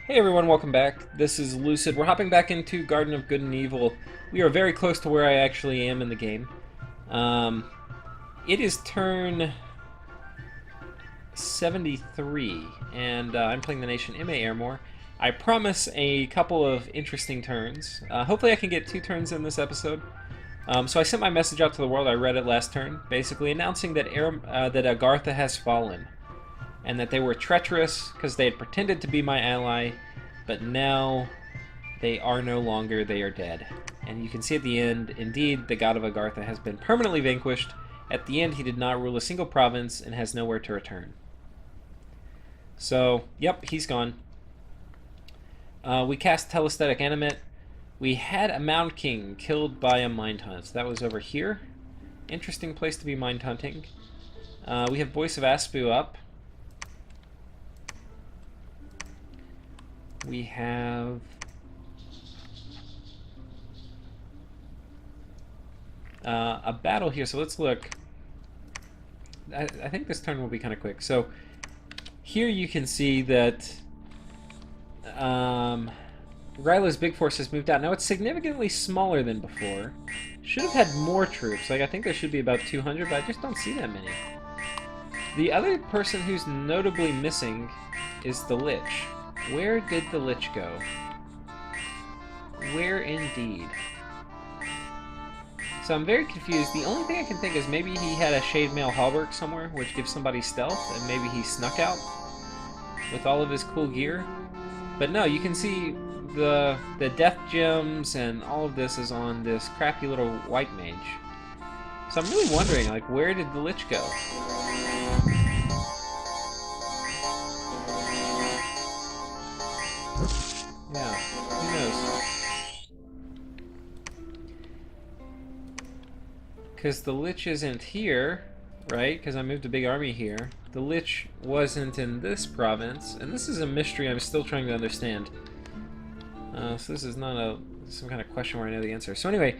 Hey everyone, welcome back. This is Lucid. We're hopping back into Garden of Good and Evil. We are very close to where I actually am in the game. Um, it is turn 73, and I'm playing the nation MA-Ermor. I promise a couple of interesting turns. Hopefully I can get 2 turns in this episode. So I sent my message out to the world. I read it last turn, basically announcing that Agartha has fallen, and that they were treacherous because they had pretended to be my ally, but now they are no longer, they are dead. And you can see at the end, indeed, the god of Agartha has been permanently vanquished. At the end, he did not rule a single province and has nowhere to return. So, yep, he's gone. We cast Telesthetic Animate. We had a Mound King killed by a Mind Hunt. That was over here. Interesting place to be Mind Hunting. We have Voice of Aspu up. We have a battle here, so let's look. I think this turn will be kind of quick. So here you can see that Ryleh's big force has moved out. Now it's significantly smaller than before. Should have had more troops. Like, I think there should be about 200, but I just don't see that many. The other person who's notably missing is the Lich. Where did the Lich go? Where indeed? So I'm very confused. The only thing I can think is maybe he had a Shade Mail Hauberk somewhere, which gives somebody stealth, and maybe he snuck out with all of his cool gear. But no, you can see the death gems and all of this is on this crappy little white mage. So I'm really wondering, like, where did the Lich go? Yeah, who knows? Because the Lich isn't here, right? Because I moved a big army here. The Lich wasn't in this province, and this is a mystery I'm still trying to understand. So this is not some kind of question where I know the answer. So anyway,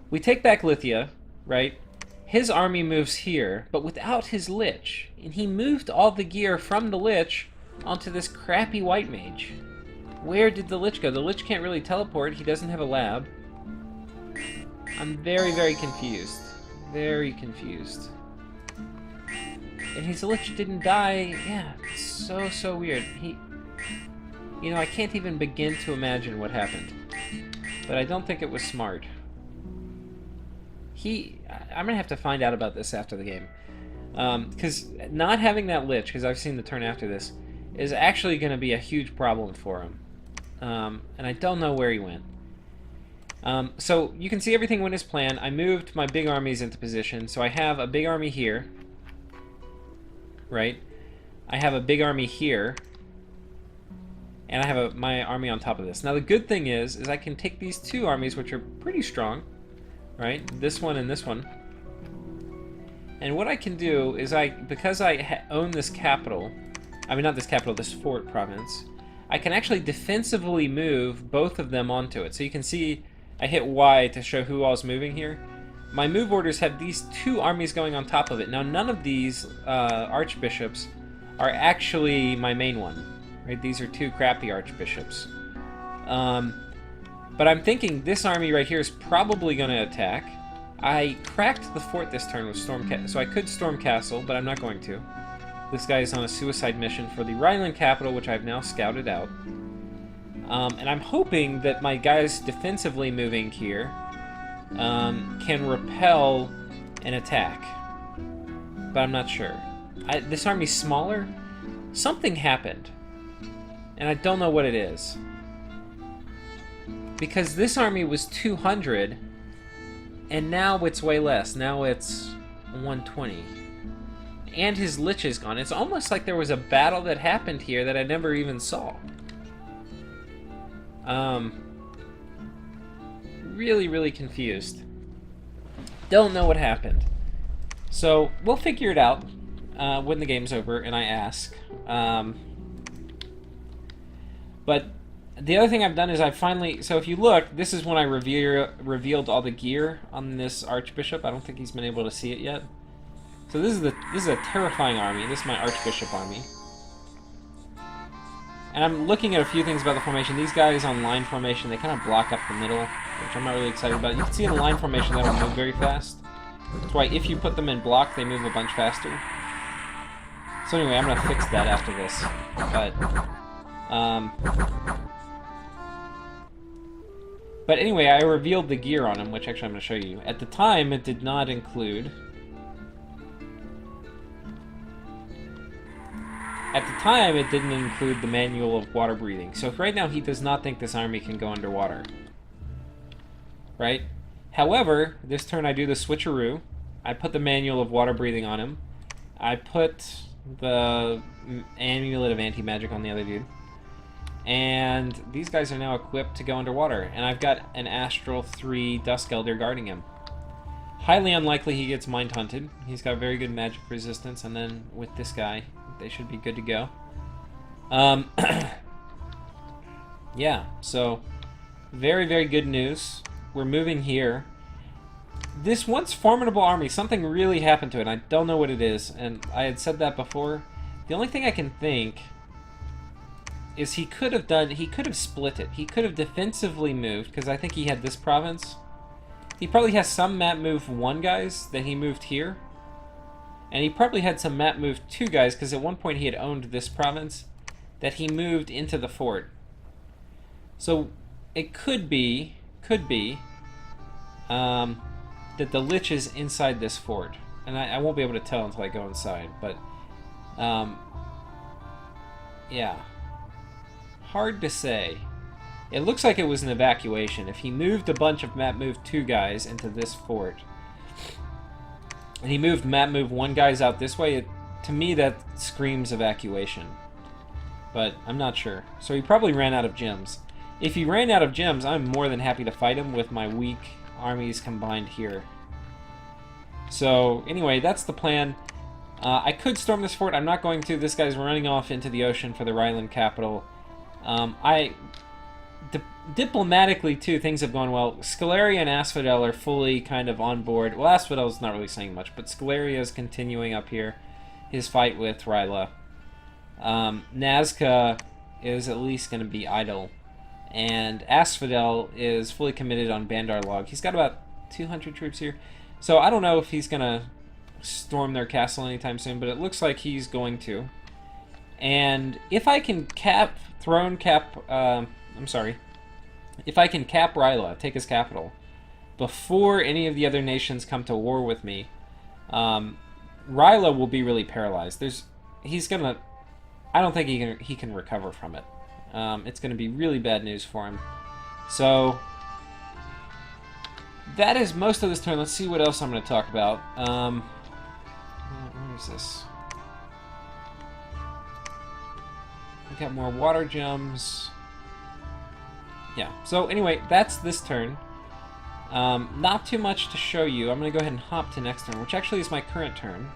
we take back Rlyeh, right? His army moves here, but without his Lich. And he moved all the gear from the Lich onto this crappy white mage. Where did the Lich go? The Lich can't really teleport. He doesn't have a lab. I'm very, very confused. Very confused. And his Lich didn't die. Yeah, it's so weird. You know, I can't even begin to imagine what happened. But I don't think it was smart. I'm gonna have to find out about this after the game. Because not having that Lich, because I've seen the turn after this, is actually going to be a huge problem for him. And I don't know where he went. So you can see everything went as planned. I moved my big armies into position. So I have a big army here. Right? I have a big army here. And I have my army on top of this. Now the good thing is I can take these 2 armies, which are pretty strong. Right? This one and this one. And what I can do is because I own this capital, I mean not this capital, this fort province, I can actually defensively move both of them onto it. So you can see I hit Y to show who all's moving here. My move orders have these 2 armies going on top of it. Now none of these archbishops are actually my main one. Right? These are 2 crappy archbishops. But I'm thinking this army right here is probably going to attack. I cracked the fort this turn with Storm Castle, so I could Storm Castle, but I'm not going to. This guy is on a suicide mission for the Rlyeh capital, which I've now scouted out. And I'm hoping that my guys defensively moving here can repel an attack. But I'm not sure. This army's smaller. Something happened. And I don't know what it is. Because this army was 200, and now it's way less. Now it's 120. And his Lich is gone. It's almost like there was a battle that happened here that I never even saw. Really, really confused. Don't know what happened. So, we'll figure it out when the game's over and I ask. But the other thing I've done is I finally... So if you look, this is when I revealed all the gear on this Archbishop. I don't think he's been able to see it yet. So this is a terrifying army. This is my Archbishop army. And I'm looking at a few things about the formation. These guys on line formation, they kind of block up the middle, which I'm not really excited about. You can see in the line formation they don't move very fast. That's why if you put them in block, they move a bunch faster. So anyway, I'm going to fix that after this. But anyway, I revealed the gear on him, which actually I'm going to show you. At the time, it did not include... At the time, it didn't include the manual of water breathing. So right now, he does not think this army can go underwater. Right? However, this turn I do the switcheroo. I put the manual of water breathing on him. I put the amulet of anti-magic on the other dude. And these guys are now equipped to go underwater. And I've got an Astral 3 Dusk Elder guarding him. Highly unlikely he gets Mind Hunted. He's got very good magic resistance. And then with this guy, they should be good to go. Yeah, so very, very good news. We're moving here. This once formidable army, something really happened to it. I don't know what it is, and I had said that before. The only thing I can think is he could have split it. He could have defensively moved, because I think he had this province. He probably has some map move 1 guys that he moved here. And he probably had some map move 2 guys, because at one point he had owned this province that he moved into the fort. So it could be that the Lich is inside this fort. And I won't be able to tell until I go inside, but yeah. Hard to say. It looks like it was an evacuation. If he moved a bunch of map move 2 guys into this fort, and he moved map move 1 guys out this way, to me that screams evacuation. But I'm not sure. So he probably ran out of gems. If he ran out of gems, I'm more than happy to fight him with my weak armies combined here. So anyway, that's the plan. I could storm this fort. I'm not going to. This guy's running off into the ocean for the Rlyeh capital. Diplomatically, too, things have gone well. Scaleria and Asphodel are fully kind of on board. Well, Asphodel's not really saying much, but Scaleria is continuing up here his fight with Rila. Nazca is at least going to be idle. And Asphodel is fully committed on Bandar Log. He's got about 200 troops here. So I don't know if he's going to storm their castle anytime soon, but it looks like he's going to. And if I can if I can cap Rila, take his capital, before any of the other nations come to war with me, Rila will be really paralyzed. I don't think he can recover from it. It's going to be really bad news for him. So that is most of this turn. Let's see what else I'm going to talk about. Where is this? We've got more water gems. Yeah, so anyway, that's this turn. Not too much to show you. I'm going to go ahead and hop to next turn, which actually is my current turn.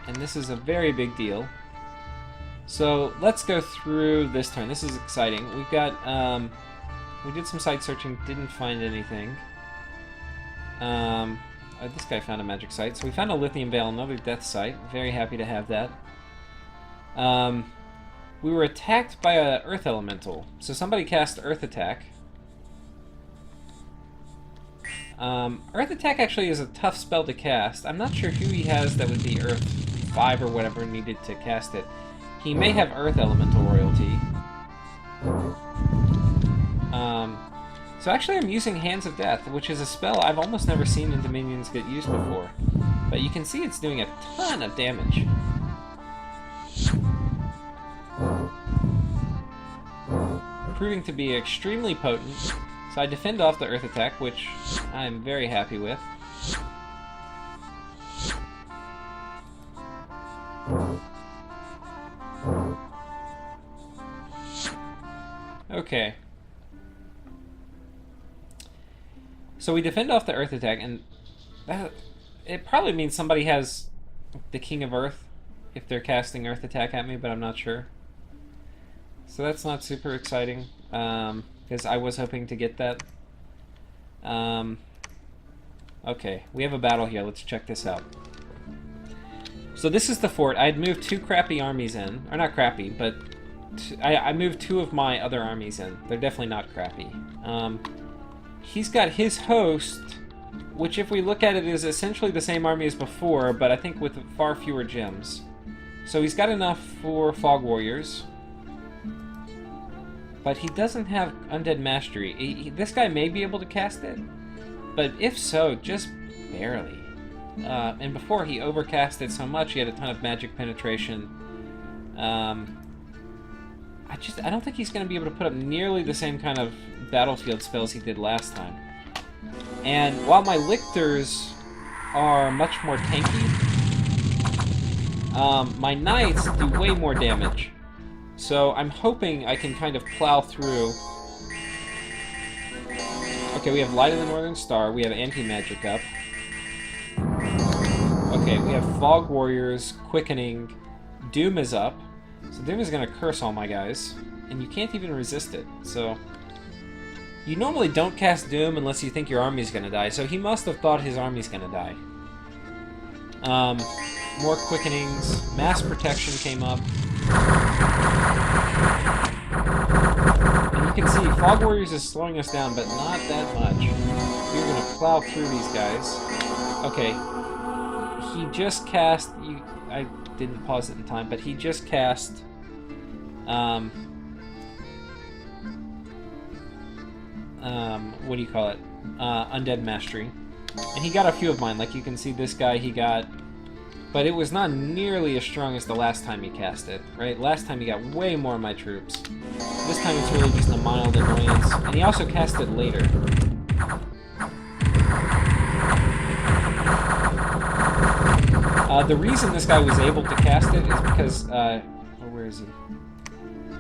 And this is a very big deal. So let's go through this turn. This is exciting. We've got, we did some site searching, didn't find anything. This guy found a magic site. So we found a lithium veil, another death site. Very happy to have that. We were attacked by an earth elemental. So somebody cast earth attack. Earth attack actually is a tough spell to cast. I'm not sure who he has that would be earth 5 or whatever needed to cast it. He may have earth elemental royalty. So actually I'm using Hands of Death, which is a spell I've almost never seen in Dominions get used before. But you can see it's doing a ton of damage. Proving to be extremely potent. So I defend off the earth attack, which I'm very happy with. Okay. So we defend off the earth attack, and it probably means somebody has the King of Earth if they're casting earth attack at me, but I'm not sure. So that's not super exciting, because I was hoping to get that. Okay, we have a battle here. Let's check this out. So this is the fort. I had moved 2 crappy armies in. Or not crappy, but... I moved 2 of my other armies in. They're definitely not crappy. He's got his host, which if we look at it is essentially the same army as before, but I think with far fewer gems. So he's got enough for Fog Warriors. But he doesn't have Undead Mastery. This guy may be able to cast it, but if so, just barely. And before he overcast it so much, he had a ton of magic penetration. I don't think he's going to be able to put up nearly the same kind of battlefield spells he did last time. And while my Lictors are much more tanky, my Knights do way more damage. So I'm hoping I can kind of plow through. Okay, we have Light of the Northern Star, we have Anti-Magic up. Okay, we have Fog Warriors, Quickening, Doom is up. So Doom is going to curse all my guys, and you can't even resist it, so... You normally don't cast Doom unless you think your army's going to die, so he must have thought his army's going to die. More Quickenings, Mass Protection came up. And you can see Fog Warriors is slowing us down, but not that much. We're going to plow through these guys. Okay. He just cast... I didn't pause it in time, but he just cast... what do you call it? Undead Mastery. And he got a few of mine. Like you can see this guy he got... But it was not nearly as strong as the last time he cast it, right? Last time he got way more of my troops. This time it's really just a mild annoyance. And he also cast it later. The reason this guy was able to cast it is because... where is he?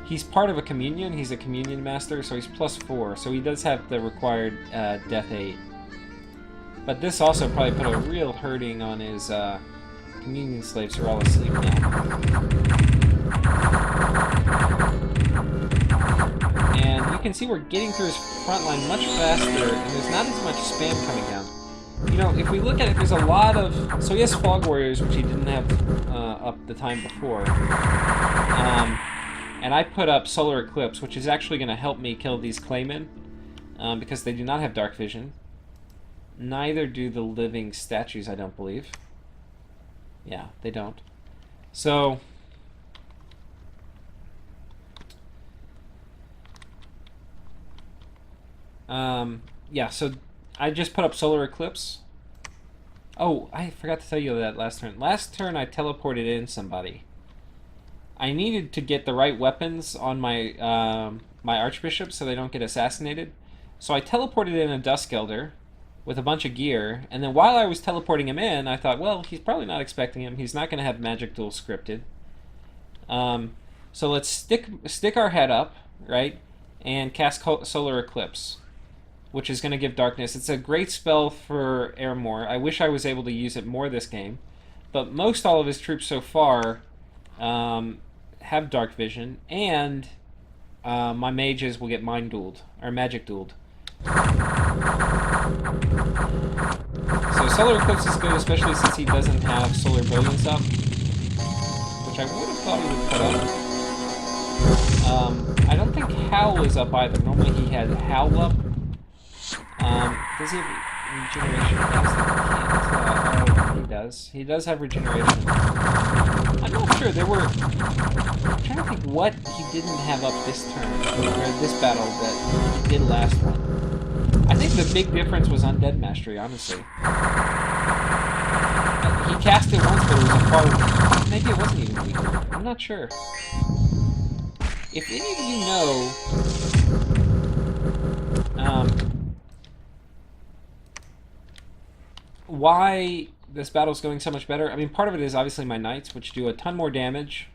He's part of a communion. He's a communion master, so he's +4. So he does have the required death 8. But this also probably put a real hurting on his communion slaves who are all asleep now. And you can see we're getting through his front line much faster, and there's not as much spam coming down. You know, if we look at it, there's a lot of... So he has Fog Warriors, which he didn't have up the time before. And I put up Solar Eclipse, which is actually going to help me kill these Claymen, because they do not have Dark Vision. Neither do the living statues, I don't believe. Yeah, they don't. So... yeah, so I just put up Solar Eclipse. Oh, I forgot to tell you that last turn. Last turn I teleported in somebody. I needed to get the right weapons on my my Archbishop so they don't get assassinated. So I teleported in a Dusk Elder with a bunch of gear, and then while I was teleporting him in, I thought, well, he's probably not expecting him. He's not going to have Magic Duel scripted. So let's stick our head up, right, and cast Solar Eclipse, which is going to give darkness. It's a great spell for Ermor. I wish I was able to use it more this game, but most all of his troops so far have Dark Vision, and my mages will get Mind Dueled, or Magic Dueled. So Solar Eclipse is good, especially since he doesn't have Solar Brilliance up, which I would have thought he would put up. I don't think Howl is up either. Normally he had Howl up. Does he have regeneration? He does. He does have regeneration. I'm not sure. There were... I'm trying to think what he didn't have up this turn, or this battle that he did last one. I think the big difference was Undead Mastery, honestly. He cast it once, but it was a far... Maybe it wasn't even weaker. I'm not sure. If any of you know... why this battle's going so much better. I mean, part of it is obviously my knights, which do a ton more damage.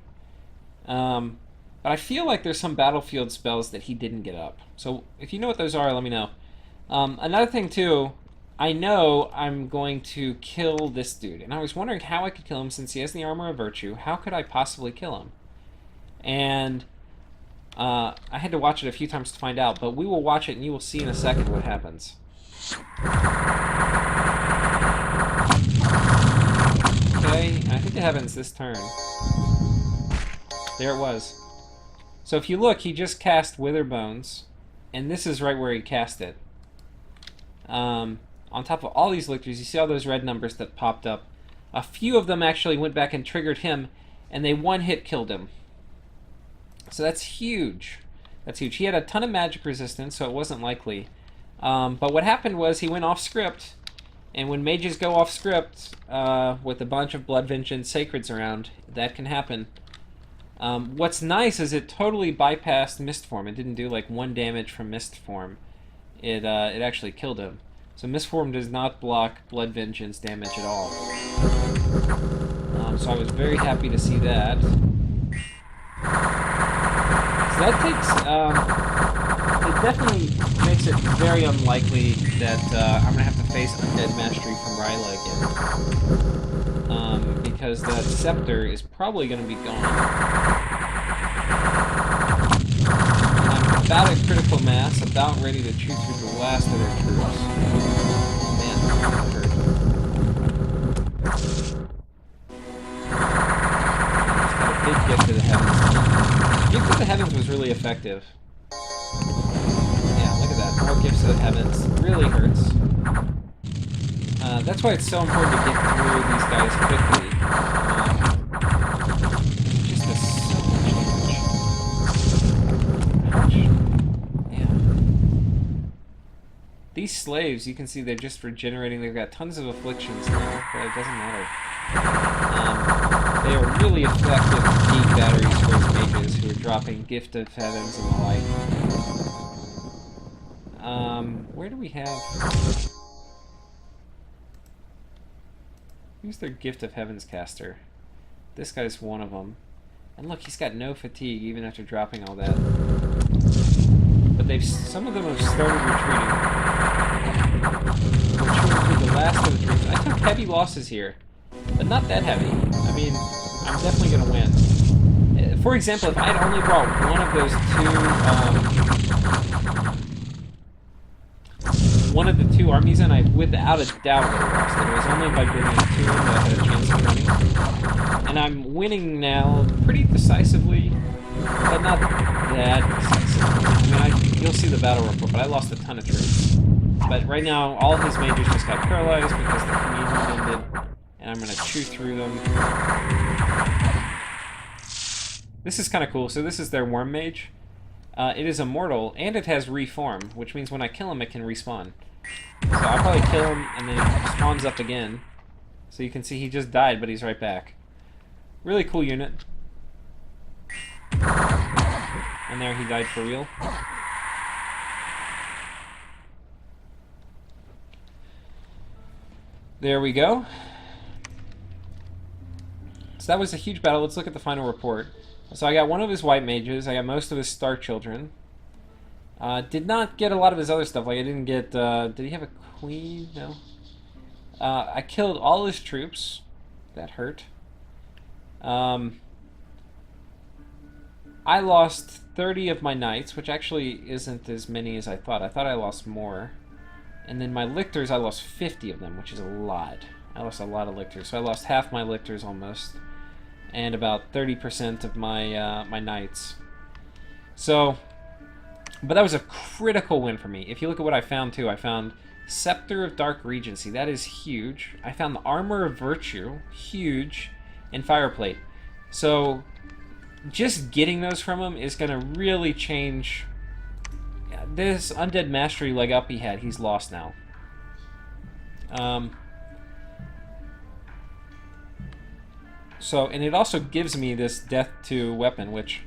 But I feel like there's some battlefield spells that he didn't get up. So if you know what those are, let me know. Another thing, too, I know I'm going to kill this dude. And I was wondering how I could kill him since he has the Armor of Virtue. How could I possibly kill him? And I had to watch it a few times to find out. But we will watch it, and you will see in a second what happens. Okay, Okay, and I think it happens this turn. There it was. So if you look, he just cast Wither Bones, and this is right where he cast it. On top of all these lictors, you see all those red numbers that popped up. A few of them actually went back and triggered him, and they one-hit killed him. So that's huge. That's huge. He had a ton of magic resistance, so it wasn't likely. But what happened was he went off script, and when mages go off script with a bunch of Blood Vengeance Sacreds around, that can happen. What's nice is it totally bypassed Mist Form. It didn't do like 1 damage from Mist Form. It actually killed him. So Mist Form does not block Blood Vengeance damage at all. So I was very happy to see that. So that takes... it definitely makes it very unlikely that I'm going to have to face Undead Mastery from Rila again. Because that Scepter is probably going to be gone. I'm about at critical mass, about ready to chew through the last of their troops. Man, that hurt. Got a big Gift of the Heavens. Gift of the Heavens was really effective. Yeah, look at that. More Gifts of the Heavens. Really hurts. That's why it's so important to get through these guys quickly. It just does so much damage. Yeah. These slaves, you can see they're just regenerating. They've got tons of afflictions now, but it doesn't matter. They are really effective fatigue batteries for his mages who are dropping Gift of Heavens and the like. Where do we have... Who's their Gift of Heavens caster? This guy's one of them. And look, he's got no fatigue even after dropping all that. But some of them have started retreating. Retreating through the last of the troops. I took heavy losses here, but not that heavy. I mean, I'm definitely going to win. For example, if I had only brought one of those one of the 2 armies in, I without a doubt would have lost it. It was only by bringing 2 in that I had a chance of winning. And I'm winning now pretty decisively, but not that decisively. I mean, you'll see the battle report, but I lost a ton of troops. But right now, all of his mages just got paralyzed because the communion ended, and I'm going to chew through them. This is kind of cool. So this is their Worm Mage. It is immortal, and it has Reform, which means when I kill him, it can respawn. So I'll probably kill him, and then he spawns up again. So you can see he just died, but he's right back. Really cool unit. And there he died for real. There we go. So that was a huge battle. Let's look at the final report. So I got one of his white mages. I got most of his Star Children. Did not get a lot of his other stuff. Like I didn't get. Did he have a queen? No. I killed all his troops. That hurt. I lost 30 of my knights, which actually isn't as many as I thought. I thought I lost more. And then my lictors, I lost 50 of them, which is a lot. I lost a lot of lictors. So I lost half my lictors almost. And about 30% of my my knights. So, but that was a critical win for me. If you look at what I found too, I found Scepter of Dark Regency. That is huge. I found the Armor of Virtue, huge, and Fireplate. So, just getting those from him is going to really change. This Undead Mastery leg up he had, he's lost now. So, and it also gives me this Death 2 weapon, which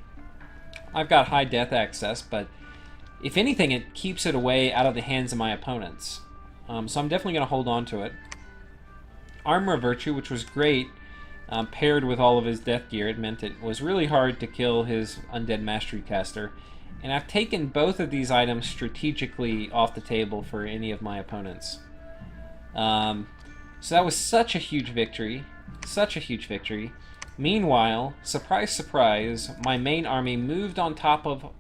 I've got high death access, but if anything, it keeps it away out of the hands of my opponents. So I'm definitely going to hold on to it. Armor of Virtue, which was great, paired with all of his death gear. It meant it was really hard to kill his Undead Mastery caster. And I've taken both of these items strategically off the table for any of my opponents. So that was such a huge victory. Such a huge victory. Meanwhile, surprise, surprise, my main army moved on top of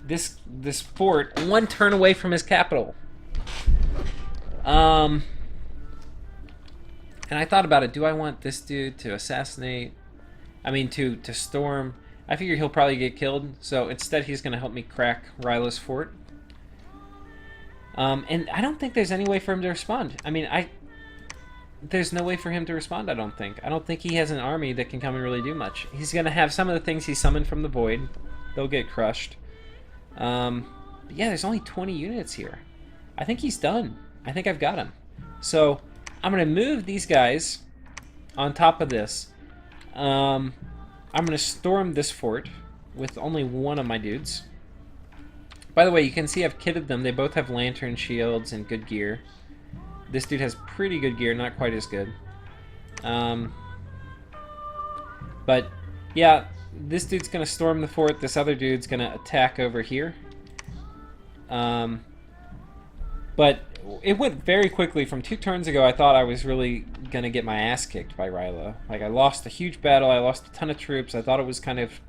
this fort 1 turn away from his capital. And I thought about it. Do I want this dude to assassinate? I mean, to storm? I figure he'll probably get killed. So instead, he's going to help me crack Ryleh's fort. And I don't think there's any way for him to respond. I mean, there's no way for him to respond, I don't think. I don't think he has an army that can come and really do much. He's going to have some of the things he summoned from the void. They'll get crushed. But yeah, there's only 20 units here. I think he's done. I think I've got him. So I'm going to move these guys on top of this. I'm going to storm this fort with only one of my dudes. By the way, you can see I've kitted them. They both have lantern shields and good gear. This dude has pretty good gear, not quite as good. But yeah, this dude's going to storm the fort. This other dude's going to attack over here. But it went very quickly. From 2 turns ago, I thought I was really going to get my ass kicked by Rlyeh. Like, I lost a huge battle. I lost a ton of troops. I thought it was kind of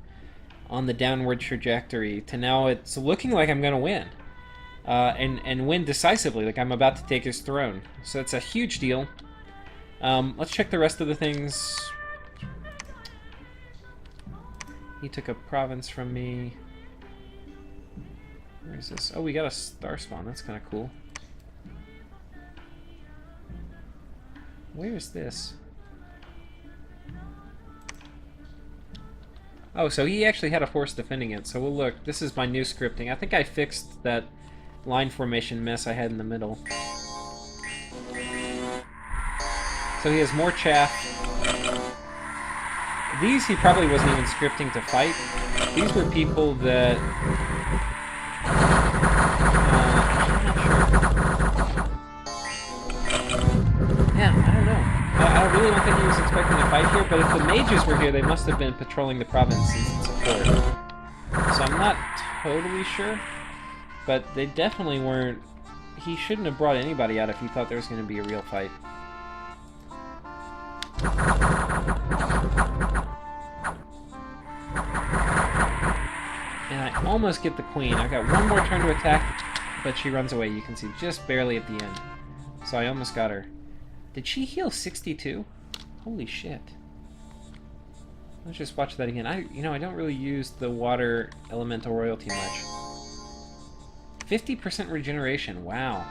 on the downward trajectory, to now it's looking like I'm going to win. And win decisively, like I'm about to take his throne. So it's a huge deal. Let's check the rest of the things. He took a province from me. Where is this? Oh, we got a star spawn. That's kind of cool. Where is this? Oh, so he actually had a force defending it. So we'll look. This is my new scripting. I think I fixed that line formation mess I had in the middle. So he has more chaff. These he probably wasn't even scripting to fight. These were people that... Yeah, I don't know. I really don't think he was expecting to fight here, but if the mages were here, they must have been patrolling the province in support. So I'm not totally sure, but they definitely weren't... He shouldn't have brought anybody out if he thought there was going to be a real fight. And I almost get the queen. I've got one more turn to attack, but she runs away. You can see just barely at the end. So I almost got her. Did she heal 62? Holy shit. Let's just watch that again. I don't really use the water elemental royalty much. 50% regeneration, wow.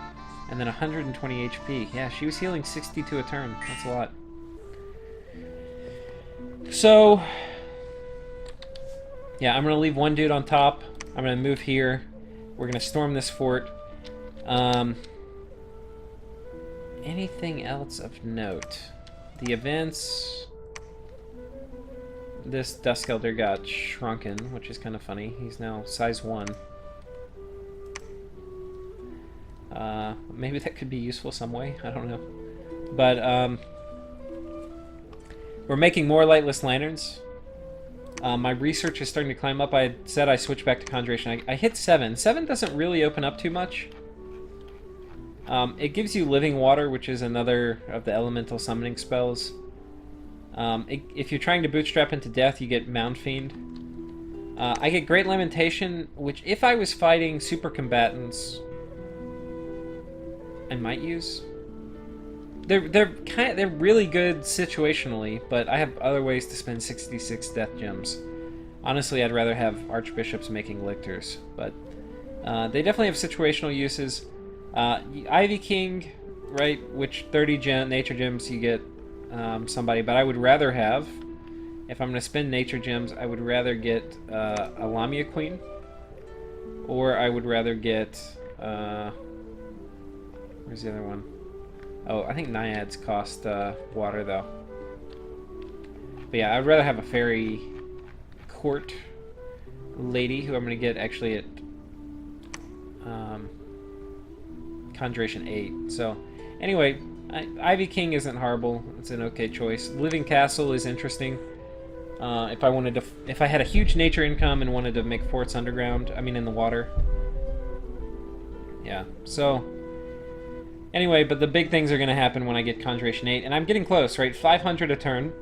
And then 120 HP. Yeah, she was healing 62 a turn. That's a lot. So, yeah, I'm going to leave one dude on top. I'm going to move here. We're going to storm this fort. Anything else of note? The events... This Dusk Elder got shrunken, which is kind of funny. He's now size 1. Maybe that could be useful some way. I don't know. But, we're making more lightless lanterns. My research is starting to climb up. I said I switched back to Conjuration. I hit 7. 7 doesn't really open up too much. It gives you Living Water, which is another of the elemental summoning spells. If you're trying to bootstrap into death, you get Mound Fiend. I get Great Lamentation, which if I was fighting super combatants, I might use. They're really good situationally, but I have other ways to spend 66 death gems. Honestly, I'd rather have archbishops making lictors, but they definitely have situational uses. Ivy King, right? Which 30 nature gems you get somebody, but I would rather have, if I'm going to spend nature gems, I would rather get a Lamia Queen, or I would rather get where's the other one? Oh, I think Naiads cost water though. But yeah, I'd rather have a fairy court lady, who I'm going to get actually at Conjuration 8. So anyway, Ivy King isn't horrible. It's an okay choice. Living Castle is interesting. If I had a huge nature income and wanted to make forts underground, I mean in the water. Yeah, so anyway, but the big things are going to happen when I get Conjuration 8, and I'm getting close, right? 500 a turn,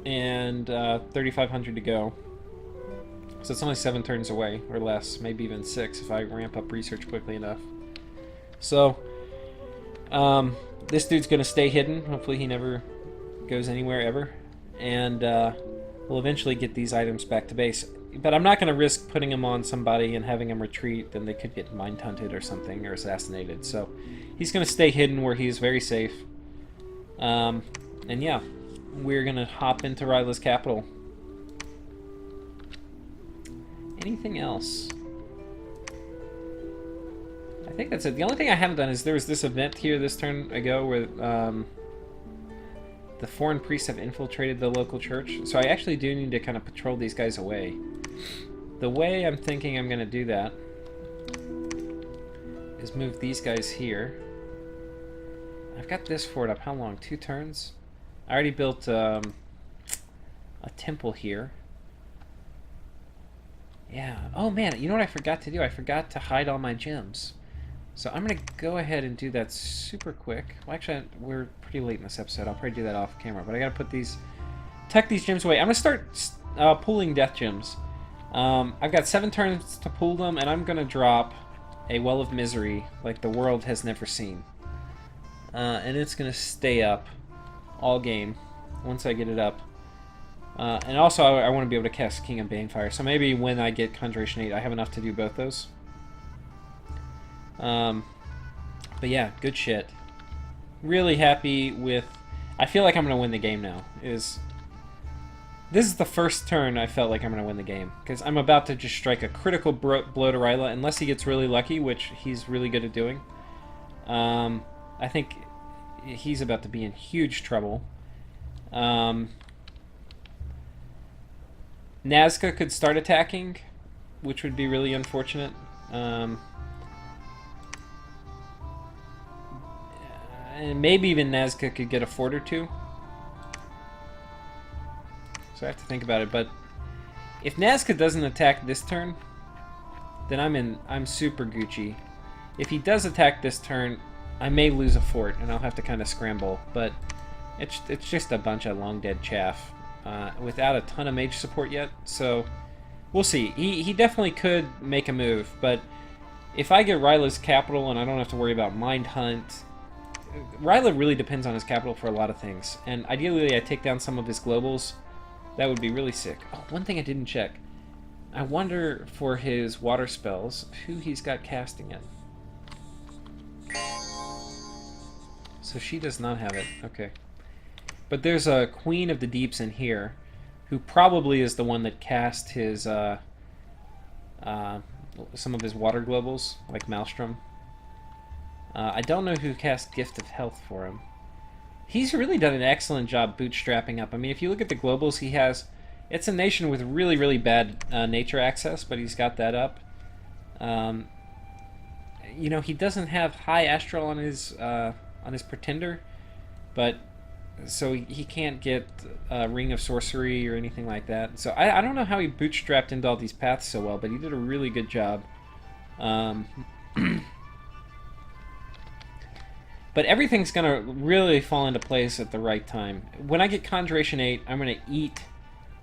and 3,500 to go. So it's only 7 turns away, or less, maybe even 6 if I ramp up research quickly enough. So, This dude's going to stay hidden. Hopefully he never goes anywhere ever. And we'll eventually get these items back to base. But I'm not going to risk putting them on somebody and having them retreat. Then they could get mind hunted or something, or assassinated. So he's going to stay hidden where he's very safe. And yeah, we're going to hop into Ryleh's capital. Anything else? I think that's it. The only thing I haven't done is there was this event here this turn ago where the foreign priests have infiltrated the local church. So I actually do need to kind of patrol these guys away. The way I'm thinking I'm going to do that is move these guys here. I've got this fort up. How long? 2 turns? I already built a temple here. Yeah. Oh man, you know what I forgot to do? I forgot to hide all my gems. So I'm going to go ahead and do that super quick. Well, actually, we're pretty late in this episode. I'll probably do that off camera. But I got to put these... tuck these gems away. I'm going to start pulling death gems. I've got 7 turns to pull them, and I'm going to drop a Well of Misery like the world has never seen. And it's going to stay up all game once I get it up. And also, I want to be able to cast King of Banefire. So maybe when I get Conjuration 8, I have enough to do both those. But yeah, good shit. Really happy with... I feel like I'm going to win the game now. This is the first turn I felt like I'm going to win the game. Because I'm about to just strike a critical blow to Rlyeh, unless he gets really lucky, which he's really good at doing. I think he's about to be in huge trouble. Nazca could start attacking, which would be really unfortunate. And maybe even Nazca could get a fort or 2. So I have to think about it. But if Nazca doesn't attack this turn, then I'm super Gucci. If he does attack this turn, I may lose a fort, and I'll have to kind of scramble. But it's just a bunch of long dead chaff without a ton of mage support yet. So we'll see. He definitely could make a move, but if I get Ryleh's capital and I don't have to worry about Mind Hunt... Rlyeh really depends on his capital for a lot of things, and ideally I take down some of his globals. That would be really sick. Oh, one thing I didn't check. I wonder for his water spells who he's got casting it. So she does not have it. Okay. But there's a Queen of the Deeps in here who probably is the one that cast his some of his water globals, like Maelstrom. I don't know who cast Gift of Health for him. He's really done an excellent job bootstrapping up. I mean, if you look at the globals he has, it's a nation with really, really bad nature access, but he's got that up. You know, he doesn't have high astral on his pretender, but so he can't get Ring of Sorcery or anything like that. So I don't know how he bootstrapped into all these paths so well, but he did a really good job. But everything's going to really fall into place at the right time. When I get Conjuration 8, I'm going to eat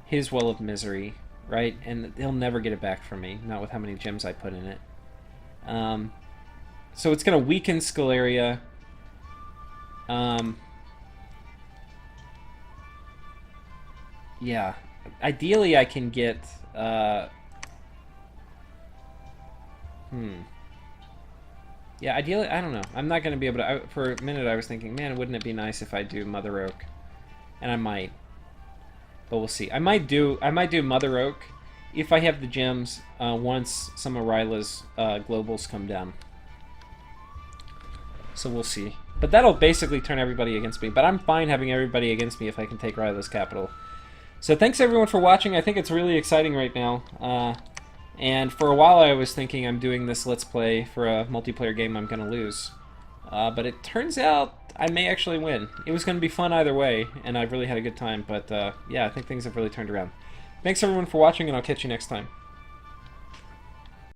his Well of Misery, right? And he'll never get it back from me, not with how many gems I put in it. So it's going to weaken Scaleria. Yeah. Ideally, I can get... Yeah, ideally, I don't know. I'm not going to be able to... for a minute, I was thinking, man, wouldn't it be nice if I do Mother Oak? And I might. But we'll see. I might do Mother Oak if I have the gems once some of Ryleh's globals come down. So we'll see. But that'll basically turn everybody against me. But I'm fine having everybody against me if I can take Ryleh's capital. So thanks everyone for watching. I think it's really exciting right now. And for a while I was thinking I'm doing this Let's Play for a multiplayer game I'm going to lose. But it turns out I may actually win. It was going to be fun either way, and I've really had a good time. But yeah, I think things have really turned around. Thanks everyone for watching, and I'll catch you next time.